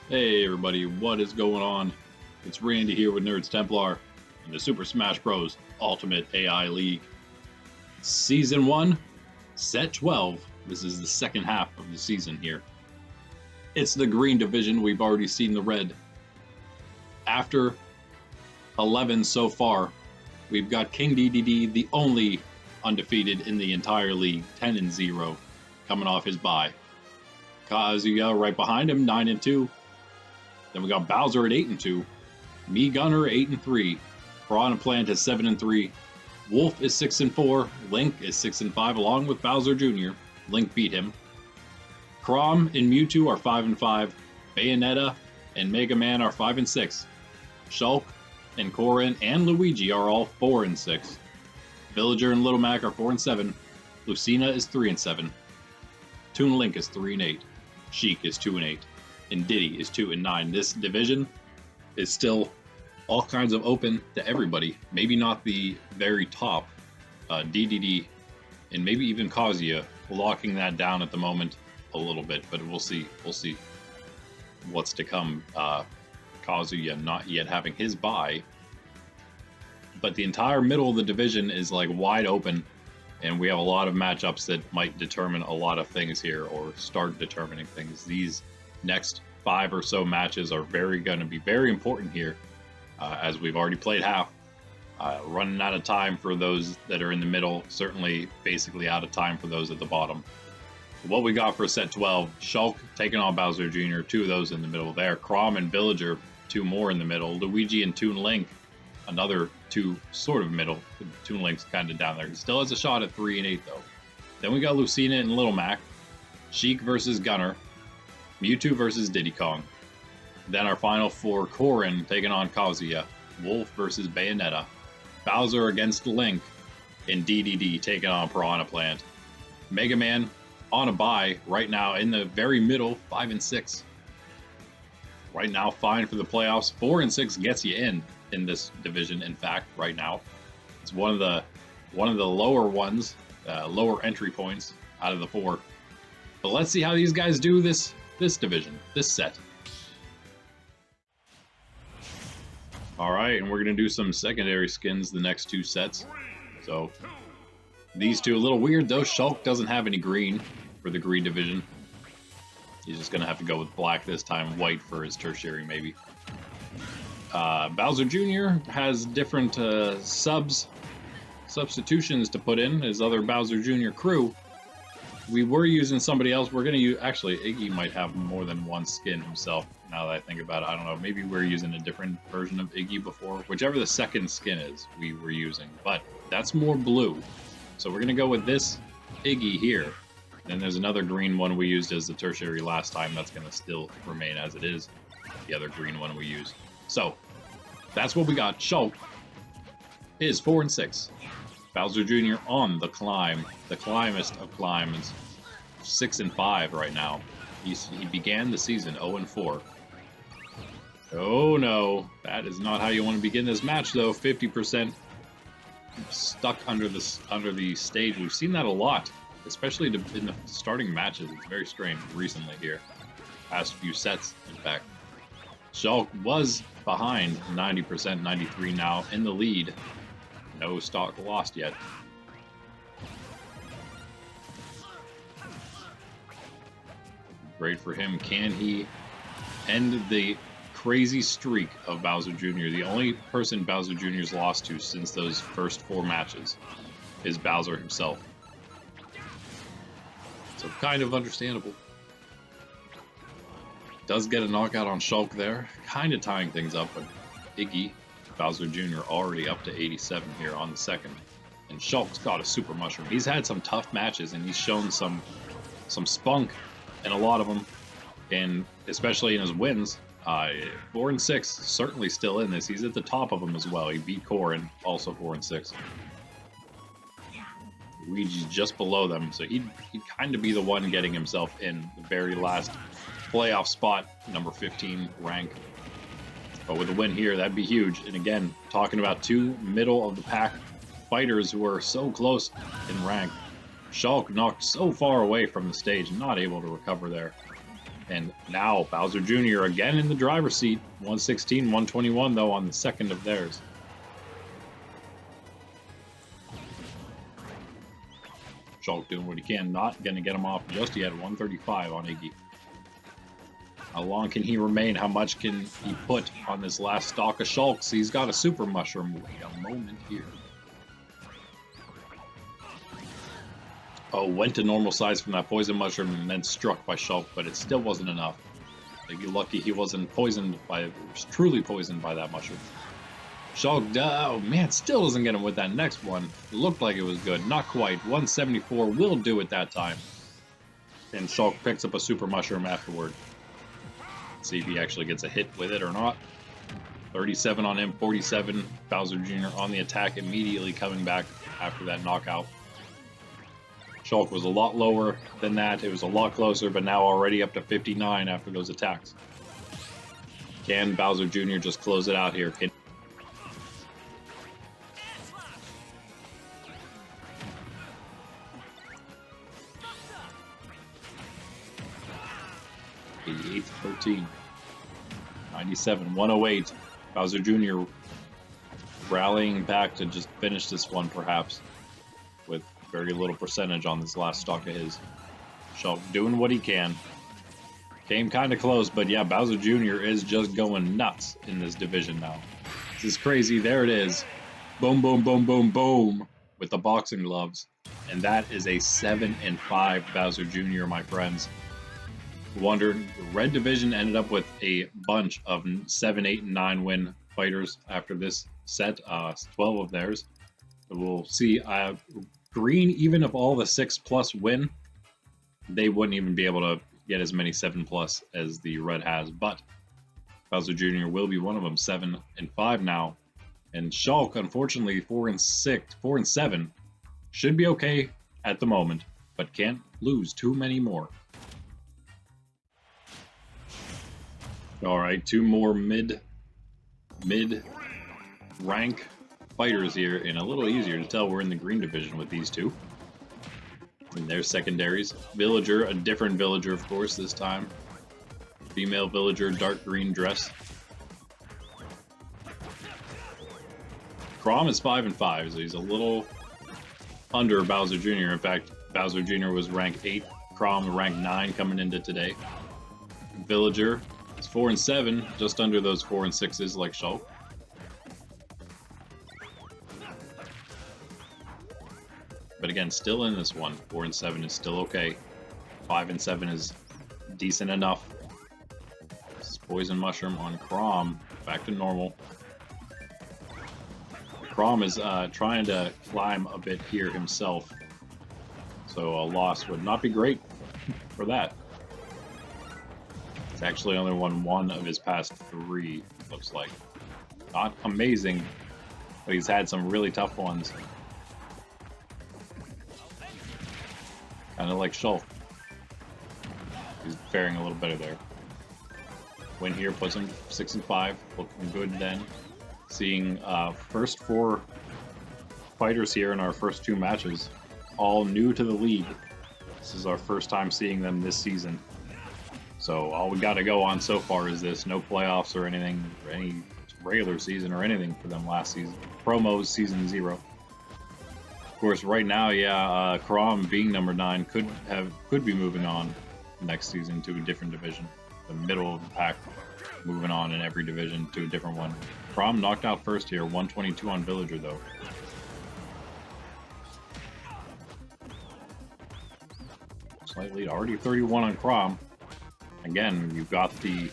Hey everybody, what is going on? It's Randy here with Nerds Templar in the Super Smash Bros. Ultimate AI League. Season 1, Set 12. This is the second half of the season here. It's the green division, we've already seen the red. After 11 so far, we've got King Dedede, the only undefeated in the entire league, 10-0, coming off his bye. Kazuya right behind him, 9-2. Then we got Bowser at 8-2, Me Gunner 8-3, Piranha Plant is 7-3, Wolf is 6-4, Link is 6-5 along with Bowser Jr. Link beat him. Chrom and Mewtwo are 5-5, Bayonetta and Mega Man are 5-6. Shulk and Corrin and Luigi are all 4-6. Villager and Little Mac are 4-7. Lucina is 3-7. Toon Link is 3-8. Sheik is 2-8. And Diddy is 2-9. This division is still all kinds of open to everybody. Maybe not the very top, Dedede, and maybe even Kazuya locking that down at the moment a little bit, but we'll see. We'll see what's to come. Kazuya not yet having his bye, but the entire middle of the division is like wide open, and we have a lot of matchups that might determine a lot of things here, or start determining things. These next 5 or so matches are going to be very important here, as we've already played half. Running out of time for those that are in the middle, certainly basically out of time for those at the bottom. What we got for set 12, Shulk taking on Bowser Jr., 2 of those in the middle there. Chrom and Villager, 2 more in the middle. Luigi and Toon Link, another 2 sort of middle. Toon Link's kind of down there. He still has a shot at 3-8 though. Then we got Lucina and Little Mac. Sheik versus Gunner. Mewtwo versus Diddy Kong. Then our final 4, Corrin taking on Kazuya. Wolf versus Bayonetta. Bowser against Link. And Dedede taking on Piranha Plant. Mega Man on a bye right now in the very middle, 5-6. Right now, fine for the playoffs. 4-6 gets you in this division. In fact, right now, it's one of the lower ones, lower entry points out of the 4. But let's see how these guys do this division, this set. All right, and we're gonna do some secondary skins the next 2 sets. So these 2 a little weird though. Shulk doesn't have any green for the green division. He's just gonna have to go with black this time, white for his tertiary maybe. Bowser Jr. has different substitutions to put in his other Bowser Jr. crew. We were using somebody else. We're going to use... Actually, Iggy might have more than one skin himself, now that I think about it. I don't know. Maybe we're using a different version of Iggy before. Whichever the second skin is, we were using. But that's more blue. So we're going to go with this Iggy here. Then there's another green one we used as the tertiary last time. That's going to still remain as it is. The other green one we used. So, that's what we got. Shulk is 4-6. Bowser Jr. on the climb. The climbest of climbs. 6-5 right now. He began the season 0-4. Oh no, that is not how you want to begin this match though. 50% stuck under the stage. We've seen that a lot, especially in the starting matches. It's very strange recently here. Past few sets, in fact. Shulk was behind 90%, 93 now in the lead. No stock lost yet. Great for him. Can he end the crazy streak of Bowser Jr.? The only person Bowser Jr.'s lost to since those first 4 matches is Bowser himself. So kind of understandable. Does get a knockout on Shulk there. Kind of tying things up, but Iggy, Bowser Jr. already up to 87 here on the second. And Shulk's got a super mushroom. He's had some tough matches and he's shown some spunk in a lot of them, and especially in his wins. 4-6, certainly still in this. He's at the top of them as well. He beat Corrin, also 4-6. Luigi's just below them, so he'd kind of be the one getting himself in the very last playoff spot, number 15 rank. But with a win here, that'd be huge. And again, talking about 2 middle of the pack fighters who are so close in rank. Shulk knocked so far away from the stage, not able to recover there. And now Bowser Jr. again in the driver's seat. 116, 121 though on the second of theirs. Shulk doing what he can, not going to get him off just yet. 135 on Iggy. How long can he remain? How much can he put on this last stock of Shulks? He's got a super mushroom. Wait a moment here. Oh, went to normal size from that poison mushroom and then struck by Shulk, but it still wasn't enough. Like, you're lucky he wasn't poisoned by, was truly poisoned by that mushroom. Shulk, oh man, still doesn't get him with that next one. It looked like it was good, not quite. 174 will do it that time. And Shulk picks up a super mushroom afterward. Let's see if he actually gets a hit with it or not. 37 on him, 47. Bowser Jr. on the attack, immediately coming back after that knockout. Shulk was a lot lower than that. It was a lot closer, but now already up to 59 after those attacks. Can Bowser Jr. just close it out here? Can 88-13. 97, 108. Bowser Jr. rallying back to just finish this one, perhaps, with very little percentage on this last stock of his. Shulk doing what he can. Came kind of close, but yeah, Bowser Jr. is just going nuts in this division now. This is crazy. There it is. Boom, boom, boom, boom, boom, with the boxing gloves. And that is a 7-5 Bowser Jr., my friends. Wondered, the red division ended up with a bunch of 7, 8, and 9 win fighters after this set. 12 of theirs. We'll see. Green, even if all the 6+ win, they wouldn't even be able to get as many 7+ as the red has. But Bowser Jr. will be one of them. 7-5 now. And Shulk, unfortunately, 4-7, should be okay at the moment, but can't lose too many more. All right, 2 more mid rank fighters here, and a little easier to tell we're in the green division with these two. And their secondaries. Villager, a different villager, of course, this time. Female villager, dark green dress. Chrom is 5-5, so he's a little under Bowser Jr. In fact, Bowser Jr. was rank 8, Chrom rank 9 coming into today. Villager is 4-7, just under those 4 and 6s like Shulk. But again, still in this one. 4-7 is still okay. 5-7 is decent enough. This is Poison Mushroom on Chrom. Back to normal. Chrom is trying to climb a bit here himself. So a loss would not be great for that. He's actually only won 1 of his past 3, looks like. Not amazing, but he's had some really tough ones. Kind of like Shulk. He's faring a little better there. Win here puts him 6-5, looking good then. Seeing first 4 fighters here in our first 2 matches, all new to the league. This is our first time seeing them this season. So all we got to go on so far is this. No playoffs or anything, or any regular season or anything for them last season. Promos season 0. Of course, right now, yeah, Chrom being number 9 could be moving on next season to a different division. The middle of the pack, moving on in every division to a different one. Chrom knocked out first here, 122 on Villager though. Slight lead, already 31 on Chrom. Again, you've got the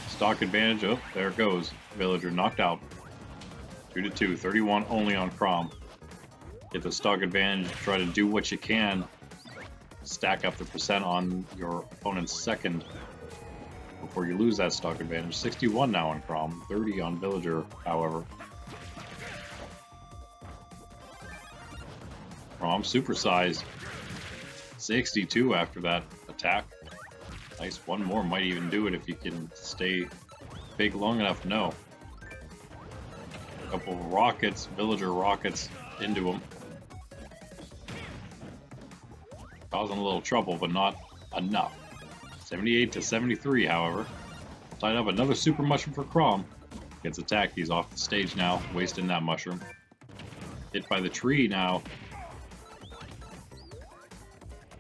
stock advantage. Oh, there it goes. Villager knocked out. 2-2, 31 only on Chrom. Get the stock advantage, try to do what you can. Stack up the percent on your opponent's second before you lose that stock advantage. 61 now on Chrom, 30 on Villager, however. Chrom supersized. 62 after that attack. Nice, one more might even do it if you can stay big long enough. No. A couple of rockets, Villager rockets into him. Causing a little trouble, but not enough. 78 to 73, however. Tied up another super mushroom for Chrom. Gets attacked. He's off the stage now, wasting that mushroom. Hit by the tree now.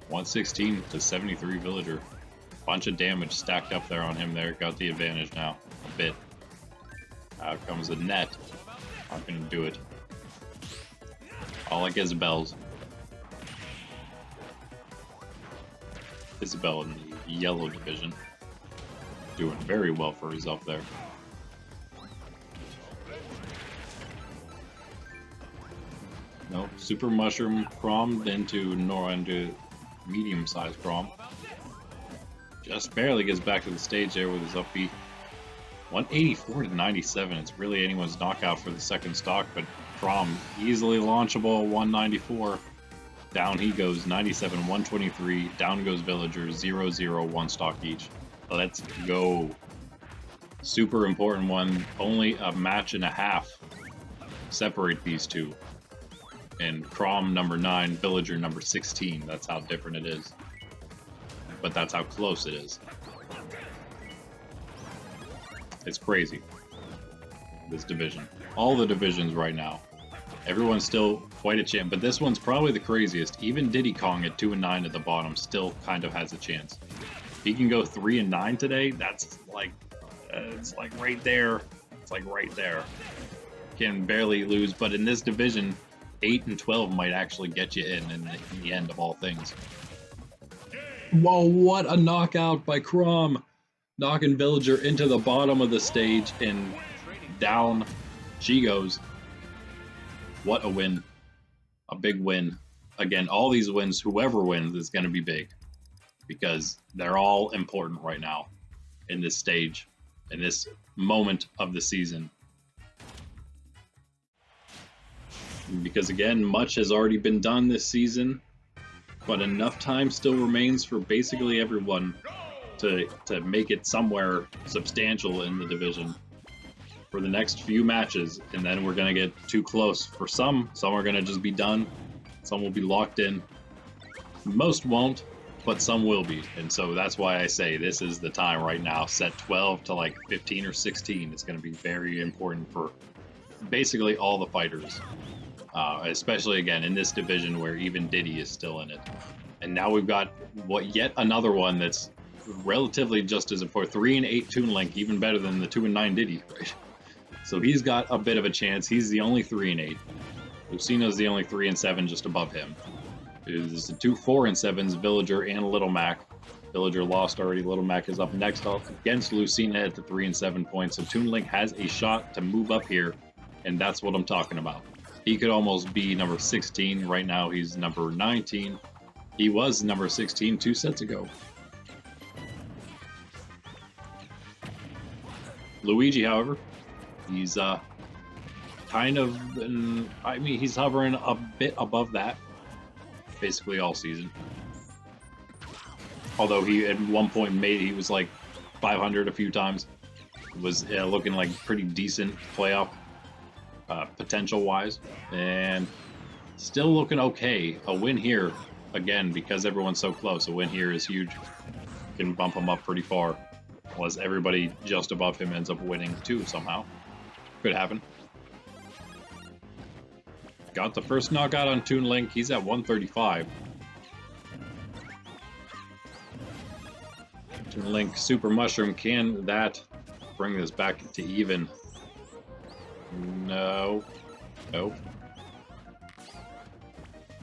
116 to 73 villager. Bunch of damage stacked up there on him there. Got the advantage now. A bit. Out comes the net. Not gonna do it. All like Isabel's. Isabel in the yellow division. Doing very well for herself there. Nope. Super Mushroom Chrom into medium-sized Chrom. Just barely gets back to the stage there with his up B. 184 to 97. It's really anyone's knockout for the second stock, but Chrom easily launchable. 194. Down he goes. 97, 123. Down goes Villager. 0, 0, 1 stock each. Let's go. Super important one. Only a match and a half separate these two. And Chrom number 9, Villager number 16. That's how different it is. But that's how close it is. It's crazy. This division. All the divisions right now. Everyone's still quite a champ, but this one's probably the craziest. Even Diddy Kong at 2 and 9 at the bottom still kind of has a chance. If he can go 3 and 9 today, that's like, it's like right there. It's like right there. Can barely lose, but in this division, 8 and 12 might actually get you in the end of all things. Whoa, what a knockout by Chrom. Knocking Villager into the bottom of the stage and down she goes. What a win. A big win. Again, all these wins, whoever wins is going to be big. Because they're all important right now in this stage, in this moment of the season. Because again, much has already been done this season, but enough time still remains for basically everyone to make it somewhere substantial in the division for the next few matches, and then we're going to get too close for some. Some are going to just be done. Some will be locked in. Most won't, but some will be. And so that's why I say this is the time right now. Set 12 to like 15 or 16. It's going to be very important for basically all the fighters. Especially again in this division where even Diddy is still in it. And now we've got yet another one that's relatively just as important. 3 and 8 Toon Link, even better than the 2 and 9 Diddy. Right? So he's got a bit of a chance. He's the only 3 and 8. Lucina's the only 3 and 7 just above him. There's the 2 4 and 7s, Villager and Little Mac. Villager lost already. Little Mac is up next against Lucina at the 3 and 7 points. So Toon Link has a shot to move up here, and that's what I'm talking about. He could almost be number 16. Right now he's number 19. He was number 16 2 sets ago. Luigi, however, he's kind of, I mean, he's hovering a bit above that basically all season. Although he at one point he was like 500 a few times. It was looking like pretty decent playoff potential wise, and still looking okay. A win here, again, because everyone's so close, a win here is huge. Can bump him up pretty far, unless everybody just above him ends up winning too somehow. Could happen. Got the first knockout on Toon Link. He's at 135. Toon Link Super Mushroom, can that bring this back to even? No. Nope.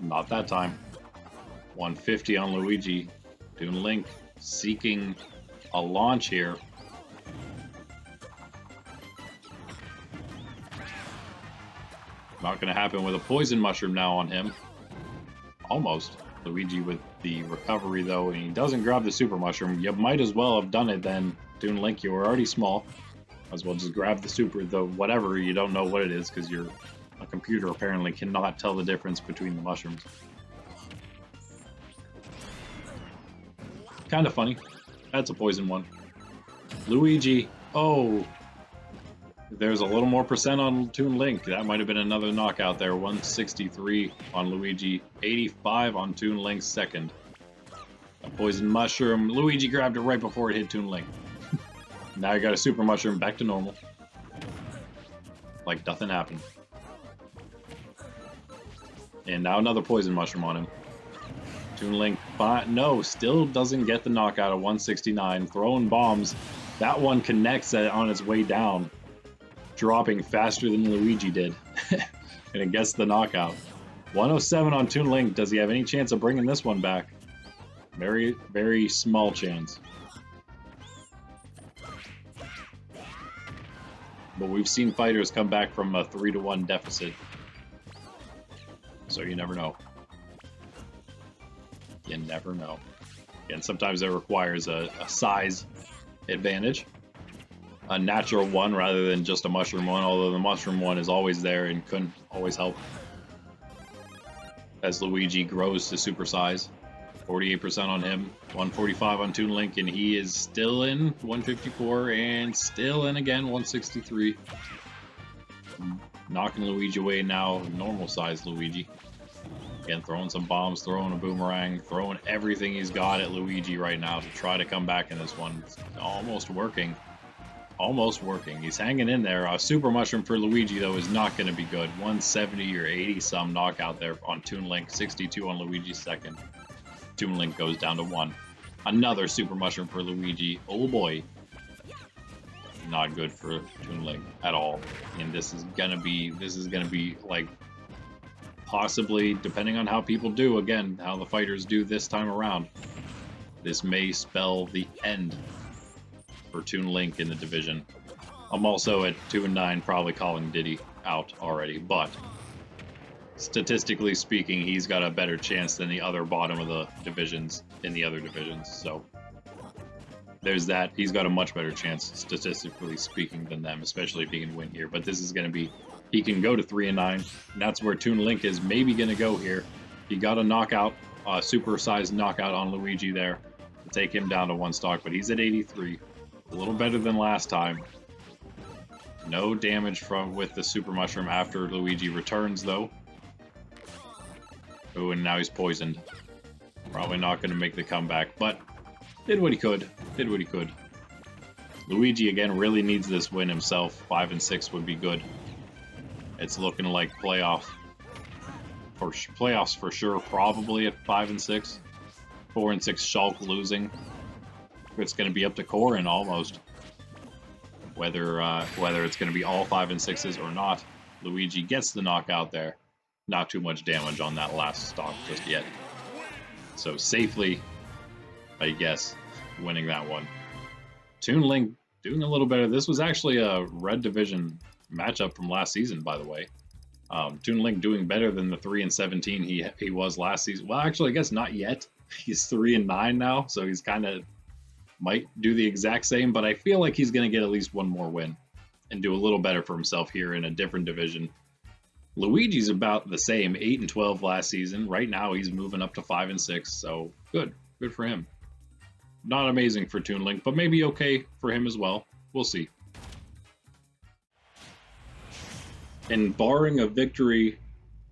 Not that time. 150 on Luigi. Toon Link seeking a launch here. Not going to happen with a poison mushroom now on him. Almost. Luigi with the recovery though, and he doesn't grab the super mushroom. You might as well have done it then. Toon Link, you were already small. Might as well just grab the super, though whatever, you don't know what it is because a computer apparently cannot tell the difference between the mushrooms. Kind of funny. That's a poison one. Luigi, oh. There's a little more percent on Toon Link. That might have been another knockout there. 163 on Luigi, 85 on Toon Link's second. A poison mushroom. Luigi grabbed it right before it hit Toon Link. Now you got a super mushroom back to normal. Like nothing happened. And now another poison mushroom on him. Toon Link, no, still doesn't get the knockout at 169. Throwing bombs. That one connects on its way down. Dropping faster than Luigi did. And it gets the knockout. 107 on Toon Link. Does he have any chance of bringing this one back? Very, very small chance. But we've seen fighters come back from a 3-1 deficit. So you never know. You never know. And sometimes it requires a size advantage. A natural one rather than just a mushroom one, although the mushroom one is always there and couldn't always help. As Luigi grows to super size. 48% on him, 145 on Toon Link, and he is still in 154 and still in again 163. Knocking Luigi away now, normal size Luigi. Again, throwing some bombs, throwing a boomerang, throwing everything he's got at Luigi right now to try to come back in this one. It's almost working. Almost working. He's hanging in there. A super mushroom for Luigi, though, is not going to be good. 170 or 80 some knockout there on Toon Link, 62 on Luigi's second. Toon Link goes down to 1. Another super mushroom for Luigi. Oh boy. Not good for Toon Link at all. And this is gonna be like possibly, depending on how people do, again, how the fighters do this time around, this may spell the end for Toon Link in the division. I'm also at 2-9 probably calling Diddy out already, but statistically speaking, he's got a better chance than the other bottom of the divisions in the other divisions. So there's that. He's got a much better chance, statistically speaking, than them, especially if he can win here. But this is going to be, he can go to 3-9, and that's where Toon Link is maybe going to go here. He got a knockout, super-sized knockout on Luigi there to take him down to 1 stock, but he's at 83. A little better than last time. No damage with the super mushroom after Luigi returns, though. Oh, and now he's poisoned. Probably not going to make the comeback, but did what he could. Did what he could. Luigi, again, really needs this win himself. 5 and 6 would be good. It's looking like playoffs for sure, probably at 5 and 6. 4 and 6 Shulk losing. It's going to be up to Corrin almost. Whether it's going to be all 5 and 6s or not. Luigi gets the knockout there. Not too much damage on that last stock just yet. So safely, I guess, winning that one. Toon Link doing a little better. This was actually a Red Division matchup from last season, by the way. Toon Link doing better than the 3 and 17 he was last season. Well, actually, I guess not yet. He's 3 and 9 now, so he's kind of might do the exact same, but I feel like he's going to get at least one more win and do a little better for himself here in a different division. Luigi's about the same, 8 and 12 last season. Right now, he's moving up to 5 and 6, so good for him. Not amazing for Toon Link, but maybe okay for him as well. We'll see. And barring a victory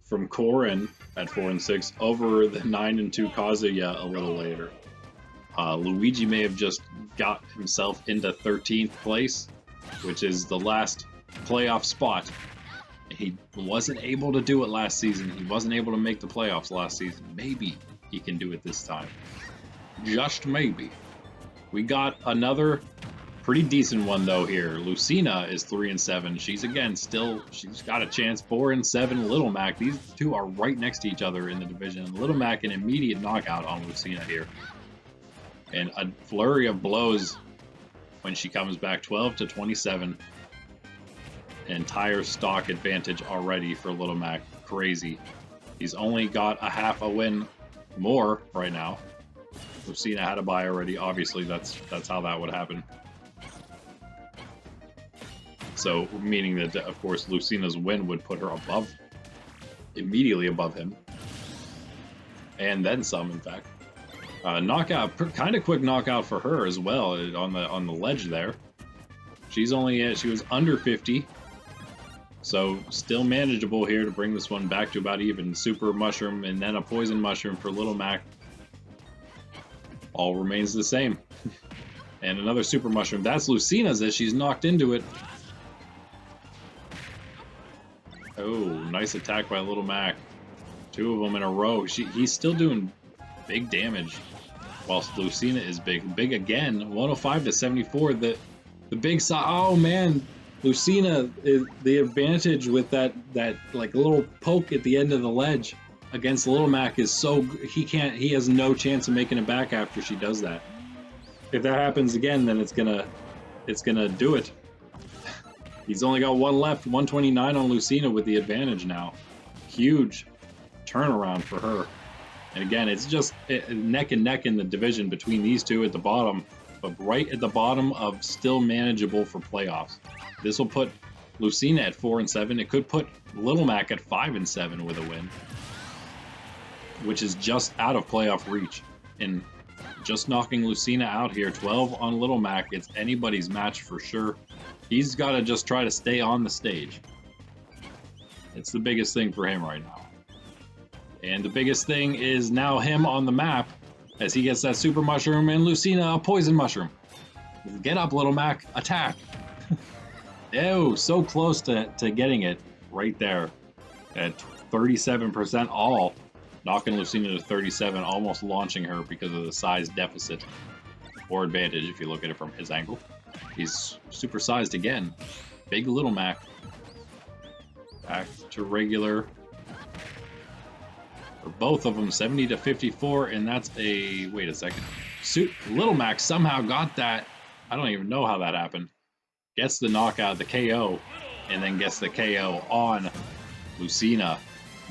from Corrin at 4 and 6 over the 9 and 2 Kazuya a little later, Luigi may have just got himself into 13th place, which is the last playoff spot. He wasn't able to do it last season. He wasn't able to make the playoffs last season. Maybe he can do it this time. Just maybe. We got another pretty decent one though here. Lucina is 3 and 7. She's got a chance. 4 and 7 Little Mac. These two are right next to each other in the division. Little Mac an immediate knockout on Lucina here. And a flurry of blows when she comes back. 12 to 27. Entire stock advantage already for Little Mac. Crazy. He's only got a half a win more right now. Lucina had a bye already. Obviously, that's how that would happen. So, meaning that, of course, Lucina's win would put her immediately above him. And then some, in fact. Knockout, kind of quick knockout for her as well on the ledge there. She was under 50. So still manageable here to bring this one back to about even. Super mushroom and then a poison mushroom for Little Mac. All remains the same. And another super mushroom. That's Lucina's as she's knocked into it. Oh, nice attack by Little Mac. 2 of them in a row. He's still doing big damage, whilst Lucina is big. Big again. 105 to 74. The big side. Oh man, Lucina is the advantage with that like little poke at the end of the ledge against Little Mac is so he has no chance of making it back after she does that. If that happens again, then it's gonna do it. He's only got 1 left. 129 on Lucina with the advantage now. Huge turnaround for her. And again, it's just neck and neck in the division between these two at the bottom, but right at the bottom of still manageable for playoffs. This will put Lucina at 4 and 7. It could put Little Mac at 5 and 7 with a win, which is just out of playoff reach. And just knocking Lucina out here, 12 on Little Mac, it's anybody's match for sure. He's got to just try to stay on the stage. It's the biggest thing for him right now. And the biggest thing is now him on the map as he gets that super mushroom and Lucina a poison mushroom. Get up, Little Mac, attack. Oh, so close to getting it right there at 37% all. Knocking Lucina to 37, almost launching her because of the size deficit or advantage if you look at it from his angle. He's super sized again. Big Little Mac. Back to regular. For both of them, 70 to 54, and that's a... Wait a second. Little Mac somehow got that. I don't even know how that happened. Gets the knockout, the KO, and then gets the KO on Lucina.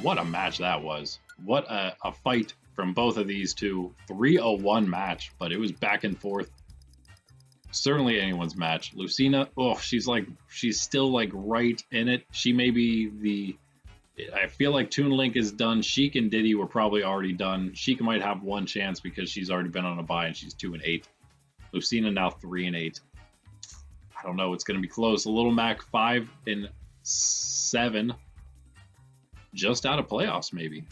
What a match that was. What a fight from both of these two. 3-0-1 match, but it was back and forth. Certainly anyone's match. Lucina, oh, she's still like right in it. She may be the... I feel like Toon Link is done. Sheik and Diddy were probably already done. Sheik might have 1 chance because she's already been on a bye and she's 2 and 8. Lucina now 3 and 8. I don't know. It's going to be close. Little Mac 5 and 7. Just out of playoffs, maybe.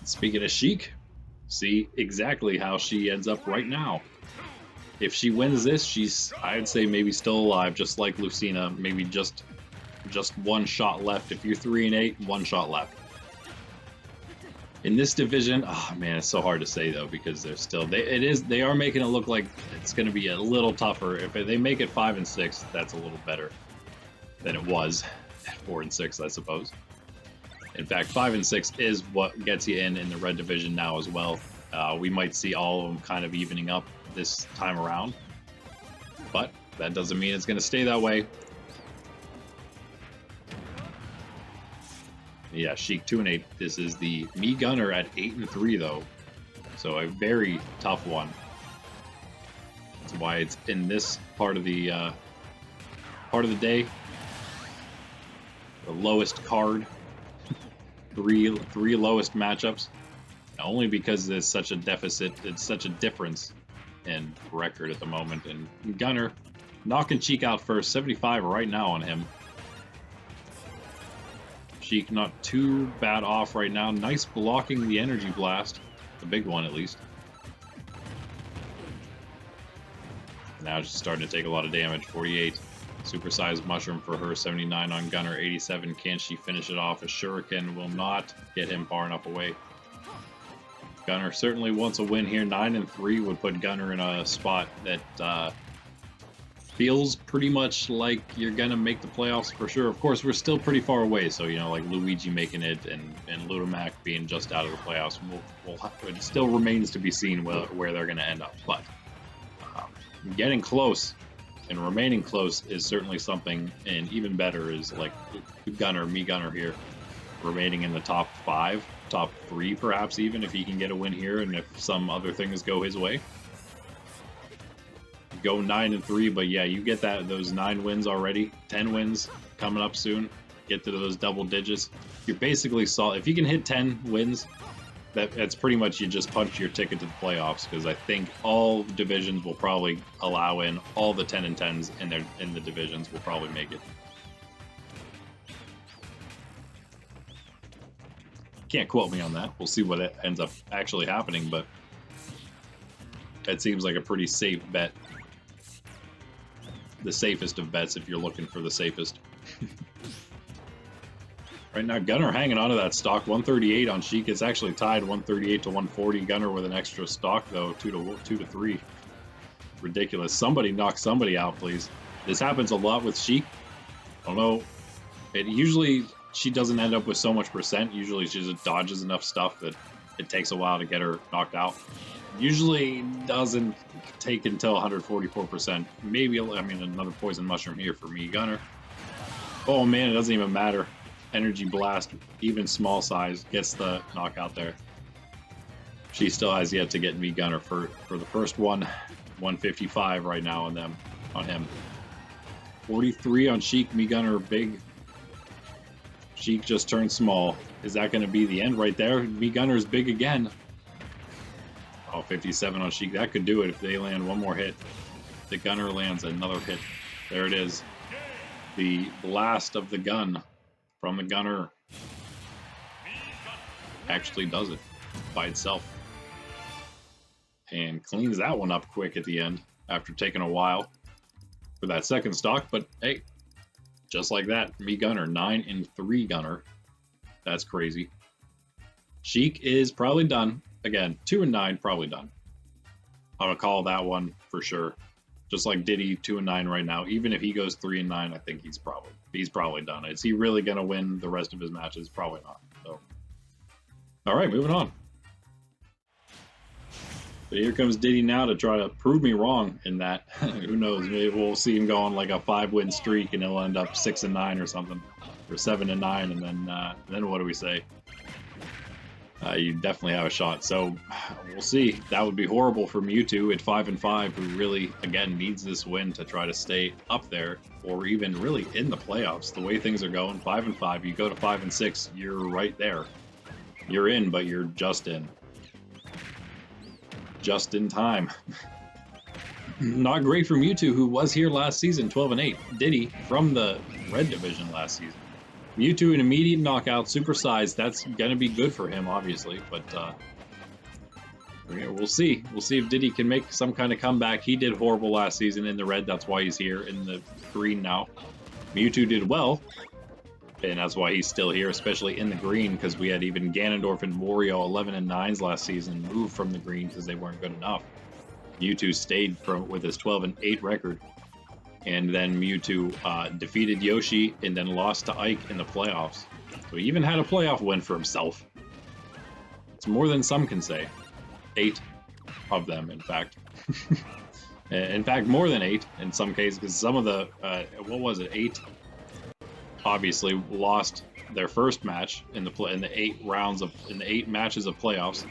Speaking of Sheik, see exactly how she ends up right now. If she wins this, she's, I'd say, maybe still alive, just like Lucina. Maybe just 1 shot left. If you're 3 and 8, 1 shot left. In this division, oh man, it's so hard to say though because they're still they are making it look like it's going to be a little tougher. If they make it 5 and 6, that's a little better than it was at 4 and 6, I suppose. In fact, 5 and 6 is what gets you in the red division now as well. We might see all of them kind of evening up this time around, but that doesn't mean it's going to stay that way. Yeah, Sheik 2 and 8. This is the Me Gunner at 8 and 3 though, so a very tough one. That's why it's in this part of the day. The lowest card, three lowest matchups, only because there's such a deficit. It's such a difference in record at the moment. And Gunner knocking Sheik out first, 75 right now on him. Sheik not too bad off right now. Nice blocking the energy blast. The big one, at least. Now just starting to take a lot of damage. 48. Supersized mushroom for her. 79 on Gunner. 87. Can she finish it off? A shuriken will not get him far enough away. Gunner certainly wants a win here. 9 and 3 would put Gunner in a spot that feels pretty much like you're gonna make the playoffs for sure. Of course, we're still pretty far away, so you know, like Luigi making it and Little Mac being just out of the playoffs, it still remains to be seen where they're gonna end up. But getting close and remaining close is certainly something, and even better is like Gunner, Me Gunner here, remaining in the top 5, top 3 perhaps even, if he can get a win here and if some other things go his way. Go 9 and 3, but yeah, you get those 9 wins already, 10 wins coming up soon. Get to those double digits. You're basically solid. If you can hit 10 wins, that's pretty much you just punch your ticket to the playoffs. Because I think all divisions will probably allow in all the 10 and 10s in the divisions will probably make it. Can't quote me on that. We'll see what ends up actually happening, but that seems like a pretty safe bet. The safest of bets if you're looking for the safest. Right now, Gunner hanging onto that stock. 138 on Sheik. It's actually tied 138 to 140. Gunner with an extra stock, though, 2 to 3. Ridiculous. Somebody knock somebody out, please. This happens a lot with Sheik. I don't know. Usually, she doesn't end up with so much percent. Usually, she just dodges enough stuff that it takes a while to get her knocked out. Usually doesn't take until 144%. Maybe, I mean, another poison mushroom here for me, Gunner. Oh, man, it doesn't even matter. Energy blast, even small size, gets the knockout there. She still has yet to get me Gunner for the first one. 155 right now on them, on him. 43 on Sheik, me Gunner big. Sheik just turned small. Is that going to be the end right there? Me Gunner is big again. Oh, 57 on Sheik. That could do it if they land one more hit. The Gunner lands another hit. There it is. The blast of the gun from the Gunner actually does it by itself. And cleans that one up quick at the end after taking a while for that second stock. But hey, just like that, me Gunner, 9-3 Gunner. That's crazy. Sheik is probably done. Again, 2-9, probably done. I'm gonna call that one for sure. Just like Diddy, 2-9 right now. Even if he goes 3-9, I think he's probably done. Is he really gonna win the rest of his matches? Probably not. So, all right, moving on. But here comes Diddy now to try to prove me wrong in that. Who knows? Maybe we'll see him go on like a 5-win streak, and he'll end up 6-9 or something, or 7-9, and then what do we say? You definitely have a shot. So we'll see. That would be horrible for Mewtwo at 5-5, who really, again, needs this win to try to stay up there, or even really in the playoffs. The way things are going, 5-5, you go to 5-6, you're right there. You're in, but you're just in. Just in time. Not great for Mewtwo, who was here last season, 12-8. Diddy from the red division last season. Mewtwo, an immediate knockout, supersized. That's going to be good for him, obviously. But we'll see. We'll see if Diddy can make some kind of comeback. He did horrible last season in the red. That's why he's here in the green now. Mewtwo did well. And that's why he's still here, especially in the green, because we had even Ganondorf and Wario 11-9s last season move from the green because they weren't good enough. Mewtwo stayed with his 12-8 record. And then Mewtwo defeated Yoshi and then lost to Ike in the playoffs. So he even had a playoff win for himself. It's more than some can say. 8 of them, in fact. In fact, more than 8 in some cases, because some of the, 8 obviously lost their first match in the 8 matches of playoffs.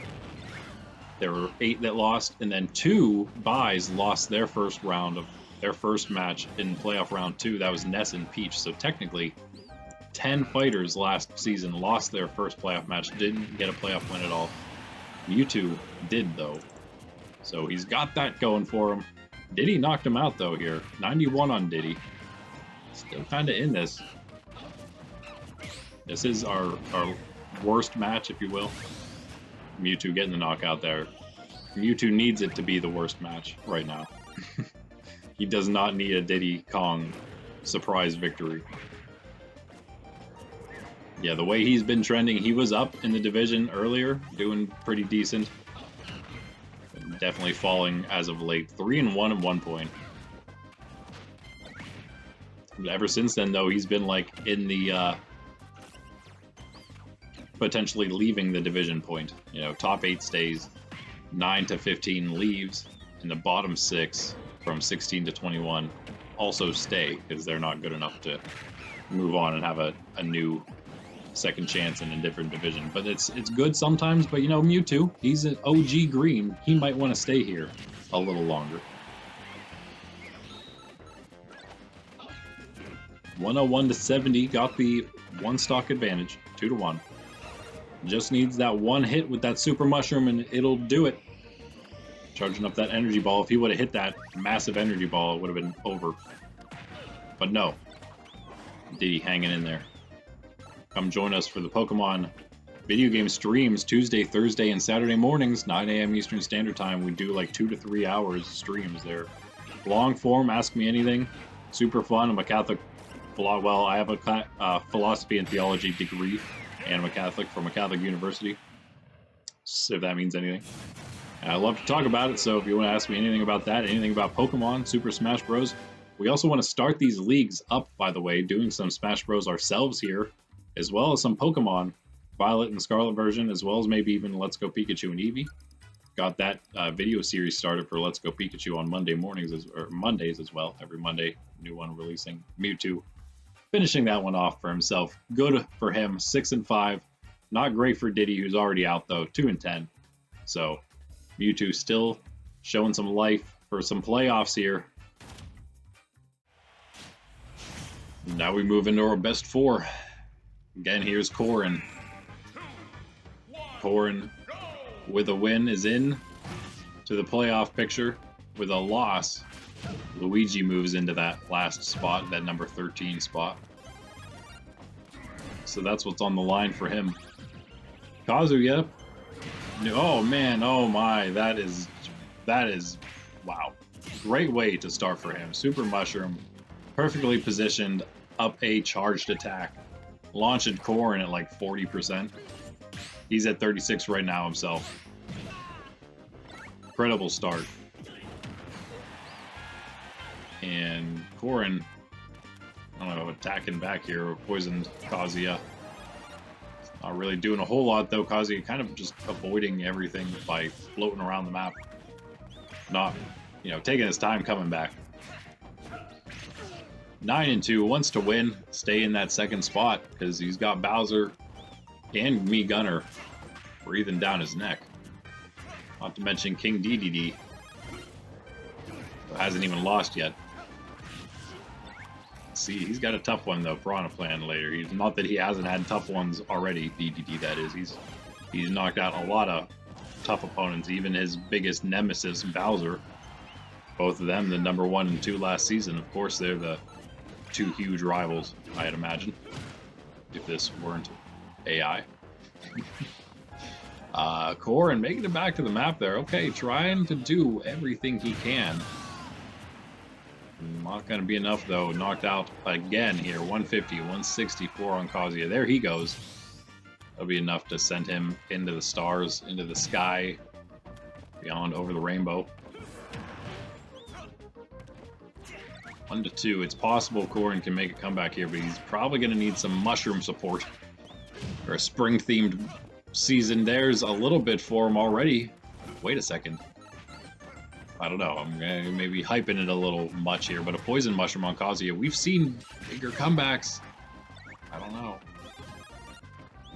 There were 8 that lost, and then 2 buys lost their first match in playoff round 2. That was Ness and Peach. So technically, 10 fighters last season lost their first playoff match, didn't get a playoff win at all. Mewtwo did, though. So he's got that going for him. Diddy knocked him out, though, here. 91 on Diddy. Still kind of in this. This is our worst match, if you will. Mewtwo getting the knockout there. Mewtwo needs it to be the worst match right now. He does not need a Diddy Kong surprise victory. Yeah, the way he's been trending, he was up in the division earlier, doing pretty decent. Definitely falling as of late. 3-1 at one point. Ever since then, though, he's been like in the potentially leaving the division point. You know, top 8 stays, 9 to 15 leaves, and the bottom 6 from 16 to 21 also stay because they're not good enough to move on and have a new second chance in a different division. But it's good sometimes. But you know, Mewtwo, he's an OG green. He might want to stay here a little longer. 101 to 70 got the 1 stock advantage, 2-1. Just needs that 1 hit with that super mushroom and it'll do it. Charging up that energy ball. If he would have hit that massive energy ball, it would have been over. But no. Diddy hanging in there. Come join us for the Pokemon Video game streams Tuesday, Thursday, and Saturday mornings, 9 a.m. Eastern Standard Time. We do like 2 to 3 hours streams there. Long form, ask me anything. Super fun. I'm a Catholic. Well, I have a philosophy and theology degree, and I'm a Catholic from a Catholic university, so if that means anything. And I love to talk about it, so if you want to ask me anything about that, anything about Pokemon, Super Smash Bros. We also want to start these leagues up, by the way, doing some Smash Bros. Ourselves here, as well as some Pokemon. Violet and Scarlet version, as well as maybe even Let's Go Pikachu and Eevee. Got that video series started for Let's Go Pikachu on Monday mornings, or Mondays as well. Every Monday, new one releasing. Mewtwo, finishing that one off for himself. Good for him, 6-5. Not great for Diddy, who's already out though, 2-10. So Mewtwo still showing some life for some playoffs here. Now we move into our best four. Again, here's Corrin. Corrin, with a win, is in to the playoff picture. With a loss, Luigi moves into that last spot, that number 13 spot. So that's what's on the line for him. Kazuya. Oh man, oh my, that is, wow. Great way to start for him. Super Mushroom, perfectly positioned, up a charged attack. Launched Corrin at like 40%. He's at 36 right now himself. Incredible start. And Corrin, I don't know, attacking back here, poisoned Kazuya. Not really doing a whole lot though. Kazuya kind of just avoiding everything by floating around the map. Not, you know, taking his time coming back. 9-2, wants to win, stay in that second spot because he's got Bowser and me Gunner breathing down his neck. Not to mention King Dedede, who hasn't even lost yet. Let's see, he's got a tough one though, Piranha Plan later. He's not that he hasn't had tough ones already, Dedede that is. He's knocked out a lot of tough opponents, even his biggest nemesis, Bowser. Both of them the number 1 and 2 last season. Of course, they're the two huge rivals, I'd imagine, if this weren't AI. Corrin making it back to the map there. Okay, trying to do everything he can. Not going to be enough, though. Knocked out again here. 150, 164 on Kazuya. There he goes. That'll be enough to send him into the stars, into the sky, beyond, over the rainbow. 1-2. It's possible Corrin can make a comeback here, but he's probably going to need some mushroom support. Or a spring-themed season. There's a little bit for him already. Wait a second. I don't know. I'm maybe hyping it a little much here, but a poison mushroom on Kazuya. We've seen bigger comebacks. I don't know.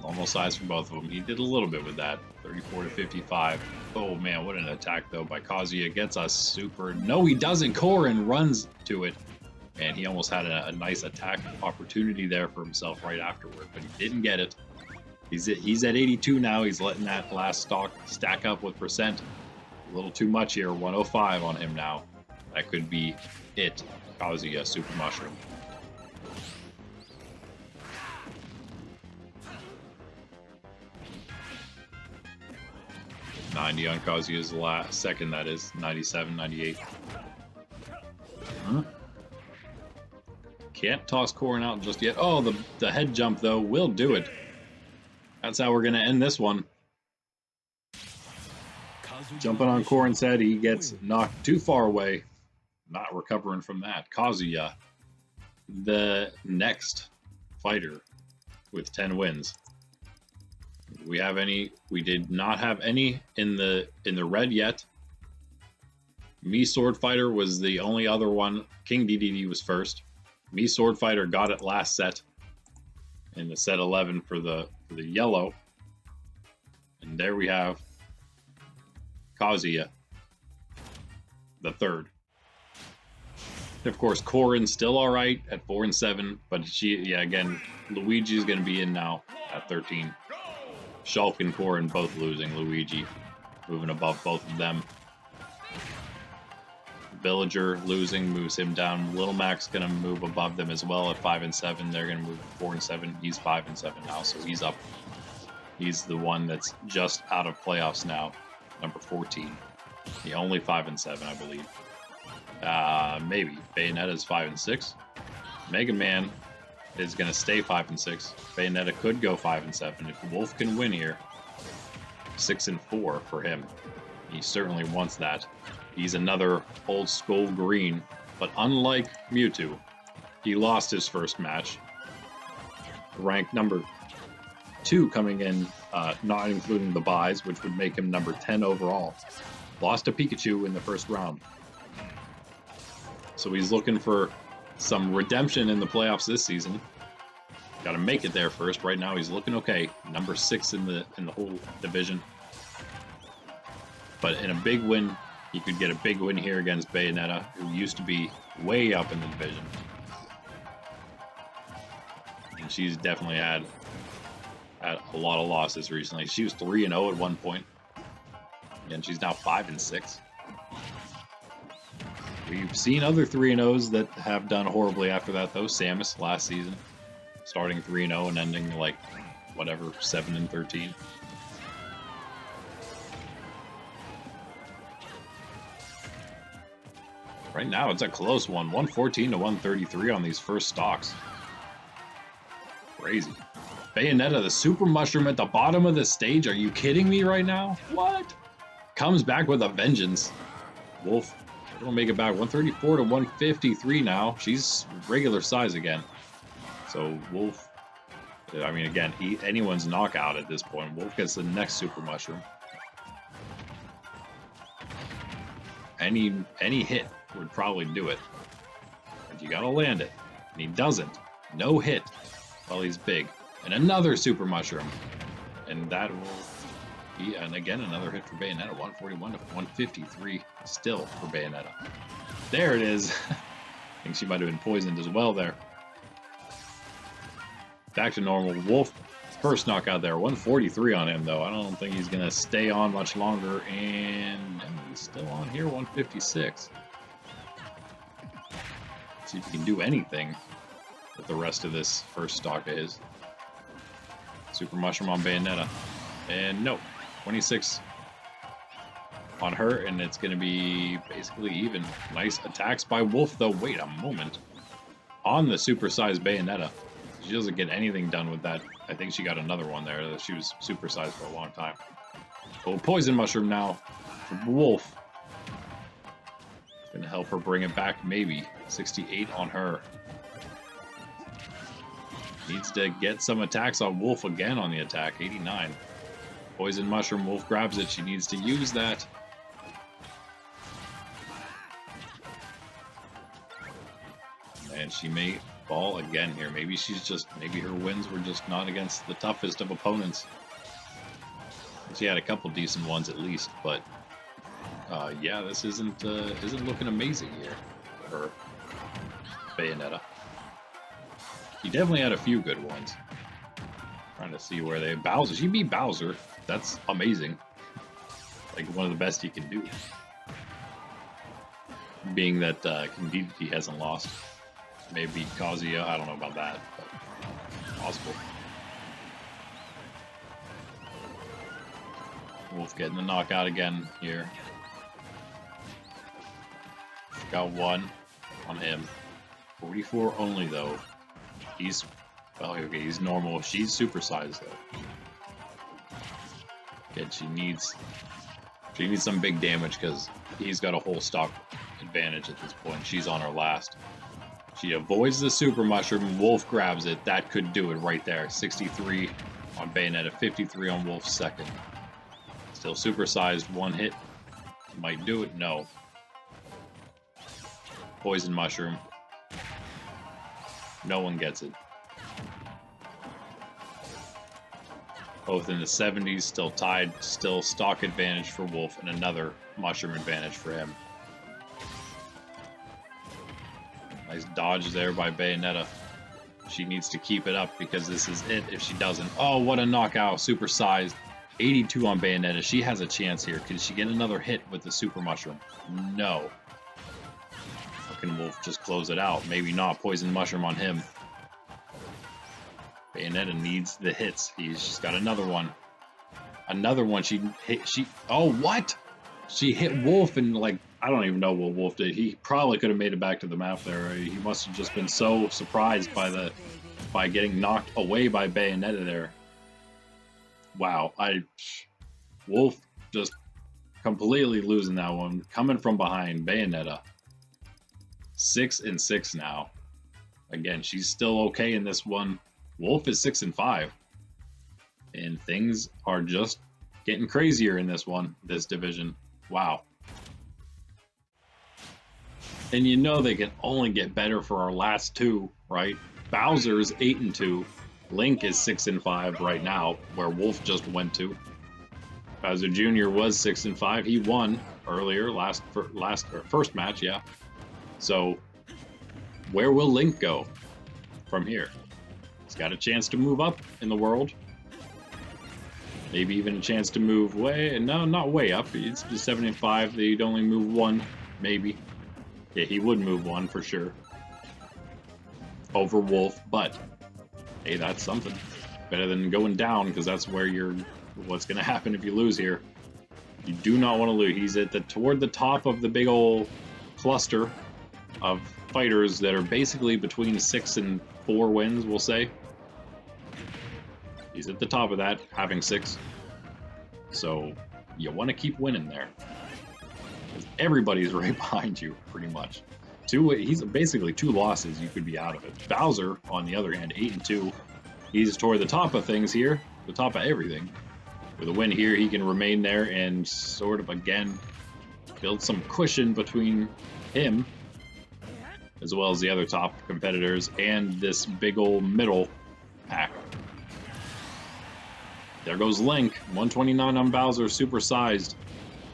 Normal size for both of them. He did a little bit with that. 34-55. Oh man, what an attack though by Kazuya. Gets us super. No, he doesn't. Corrin runs to it. And he almost had a nice attack opportunity there for himself right afterward, but he didn't get it. He's at 82 now. He's letting that last stock stack up with percent. A little too much here. 105 on him now. That could be it. Kazuya, Super Mushroom. $90 on Kazuya's last second, that is. 97, 98. Huh? Can't toss Corrin out just yet. Oh, the head jump, though, will do it. That's how we're going to end this one. Jumping on Corrin's head, he gets knocked too far away. Not recovering from that. Kazuya, the next fighter with 10 wins. Do we have any? We did not have any in the red yet. Me Sword Fighter was the only other one. King Dedede was first. Me Sword Fighter got it last set in the set 11 for the yellow. And there we have Kazuya, the third. Of course, Corrin's still all right at 4-7, but again, Luigi's going to be in now at 13. Shulk and Corrin both losing. Luigi moving above both of them. Villager losing, moves him down. Little Mac's going to move above them as well at 5-7. They're going to move 4-7. He's 5-7 now, so he's up He's the one that's just out of playoffs now, number 14. The only 5-7, I believe. Maybe. Bayonetta's 5-6. Mega Man is going to stay 5-6. Bayonetta could go 5-7 if Wolf can win here. 6-4 for him. He certainly wants that. He's another old school green, but unlike Mewtwo, he lost his first match. Ranked number 2 coming in, not including the buys, which would make him number 10 overall. Lost to Pikachu in the first round. So he's looking for some redemption in the playoffs this season. Got to make it there first. Right now he's looking okay. Number 6 in the whole division. But in a big win, he could get a big win here against Bayonetta, who used to be way up in the division. And she's definitely had a lot of losses recently. She was 3-0 at one point. And she's now 5-6. We've seen other 3-0s that have done horribly after that, though. Samus last season, starting 3-0 and ending like, whatever, 7-13. Right now, it's a close one. 114 to 133 on these first stocks. Crazy. Bayonetta, the super mushroom at the bottom of the stage. Are you kidding me right now? What? Comes back with a vengeance. Wolf, it'll make it back 134 to 153 now. She's regular size again. So Wolf, I mean, again, anyone's knockout at this point. Wolf gets the next super mushroom. Any hit would probably do it. But you gotta land it. And he doesn't. No hit while he's big. And another super mushroom. And that will be, and again, another hit for Bayonetta. 141 to 153 still for Bayonetta. There it is. I think she might have been poisoned as well there. Back to normal. Wolf, first knockout there. 143 on him, though. I don't think he's going to stay on much longer. And he's still on here, 156. See if he can do anything with the rest of this first stock of his. Super Mushroom on Bayonetta. And no, 26 on her, and it's going to be basically even. Nice attacks by Wolf, though. Wait a moment. On the supersized Bayonetta. She doesn't get anything done with that. I think she got another one there. She was supersized for a long time. Oh, Poison Mushroom now for Wolf. Going to help her bring it back, maybe. 68 on her. Needs to get some attacks on Wolf again on the attack. 89. Poison Mushroom. Wolf grabs it. She needs to use that. And she may fall again here. Maybe maybe her wins were just not against the toughest of opponents. She had a couple decent ones at least, but yeah, this isn't looking amazing here for Bayonetta. He definitely had a few good ones. Trying to see where they... Bowser. She beat Bowser. That's amazing. Like, one of the best he can do. Being that Dedede hasn't lost. Maybe Kazuya. I don't know about that, but possible. Wolf getting the knockout again here. Got one on him. 44 only, though. He's, well, okay, he's normal. She's supersized, though. Again, she needs some big damage because he's got a whole stock advantage at this point. She's on her last. She avoids the super mushroom. Wolf grabs it. That could do it right there. 63 on Bayonetta, 53 on Wolf's second. Still supersized. One hit might do it. No. Poison mushroom. No one gets it. Both in the 70s, still tied, still stock advantage for Wolf, and another mushroom advantage for him. Nice dodge there by Bayonetta. She needs to keep it up because this is it if she doesn't. Oh, what a knockout. Supersized. 82 on Bayonetta. She has a chance here. Can she get another hit with the super mushroom? No. Can Wolf just close it out? Maybe not. Poison mushroom on him. Bayonetta needs the hits. She's got another one. Another one. Oh, what? She hit Wolf and, like, I don't even know what Wolf did. He probably could have made it back to the map there. He must have just been so surprised by getting knocked away by Bayonetta there. Wow, Wolf just completely losing that one. Coming from behind, Bayonetta. 6-6 now. Again, she's still okay in this one. Wolf is 6-5. And things are just getting crazier in this division. Wow. And you know they can only get better for our last two, right? Bowser's 8-2. Link is 6-5 right now, where Wolf just went to. Bowser Jr. was 6-5. He won earlier, first match, yeah. So, where will Link go from here? He's got a chance to move up in the world. Maybe even a chance to move not way up. It's 7-5. They'd only move one, maybe. Yeah, he would move one for sure. Over Wolf, but hey, that's something. Better than going down, because that's where what's going to happen if you lose here. You do not want to lose. He's toward the top of the big old cluster of fighters that are basically between 6 and 4 wins, we'll say. He's at the top of that, having 6. So you want to keep winning there. Everybody's right behind you, pretty much. He's basically 2 losses, you could be out of it. Bowser, on the other hand, 8-2. He's toward the top of things here, the top of everything. With a win here, he can remain there and sort of, again, build some cushion between him, as well as the other top competitors, and this big old middle pack. There goes Link, 129 on Bowser, supersized,